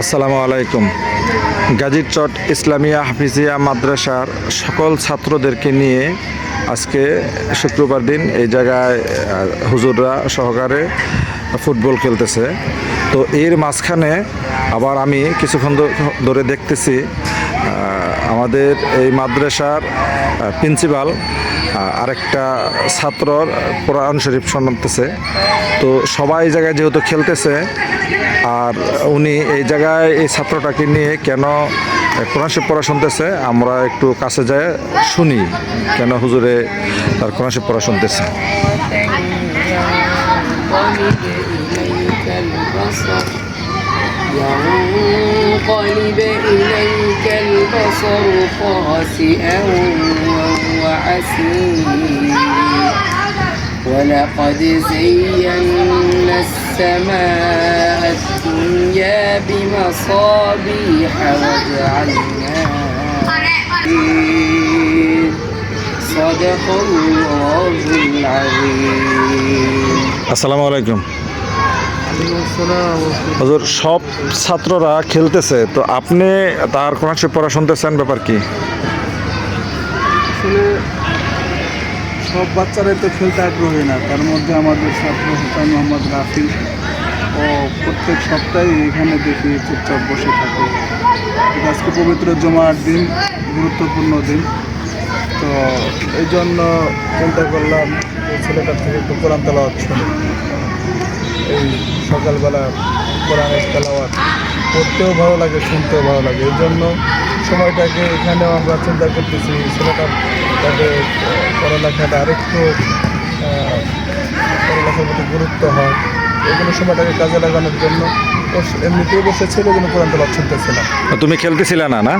আসসালামু আলাইকুম। গাজীরচট ইসলামিয়া হাফিজিয়া মাদ্রাসার সকল ছাত্রদেরকে নিয়ে আজকে শুক্রবার দিন এই জায়গায় হুজুররা সহকারে ফুটবল খেলতেছে। তো এর মাঝখানে আবার আমি কিছুক্ষণ ধরে দেখতেছি আমাদের এই মাদ্রাসার প্রিন্সিপাল আরেকটা ছাত্রর কোরআন শরীফ শোনাতেছে। তো সবাই এই জায়গায় যেহেতু খেলতেছে, আর উনি এই জায়গায় এই ছাত্রটাকে নিয়ে কেন কোরআন শরীফ পড়া শুনতেছে, আমরা একটু কাছে যাই শুনি কেন হুজুরে তার কোরআন শরীফ পড়া শুনতেছে। ينقلب إليك البصر خاسئا وهو حسير ولقد زينا السماء الدنيا بمصابيح وجعلناها صدق الله العظيم. আসসালামু আলাইকুম। হুজুর, সব ছাত্ররা খেলতেছে, তো আপনি তার কোরআন শরীফ পড়া শুনতেছেন, ব্যাপার কি? আসলে সব বাচ্চারাই তো খেলতে আগ্রহী না, তার মধ্যে আমাদের ছাত্র হুসাইন মোহাম্মদ রাফি ও প্রত্যেক সপ্তাহে এখানে দেখি চুপচাপ বসে থাকে। আজকে পবিত্র জুমার দিন, গুরুত্বপূর্ণ দিন, তো এই জন্য চিন্তা করলাম এই ছেলেটার থেকে একটু কোরআন তেলাওয়াত শুনি। এই সকালবেলা কোরআনের তেলাওয়াত পড়তেও ভালো লাগে, শুনতেও ভালো লাগে, এই জন্য সময়টাকে এখানেও আমরা চিন্তা করতেছি ছেলেটা তাদের পড়ালেখাটা আরেকটু পড়ালেখার প্রতি গুরুত্ব হয়, এগুলো সময়টাকে কাজে লাগানোর জন্য এমনিতেই বসে ছেলে যেন কোরআন তেলাওয়াত শুনতেছিলাম। তুমি খেলতেছিলে না?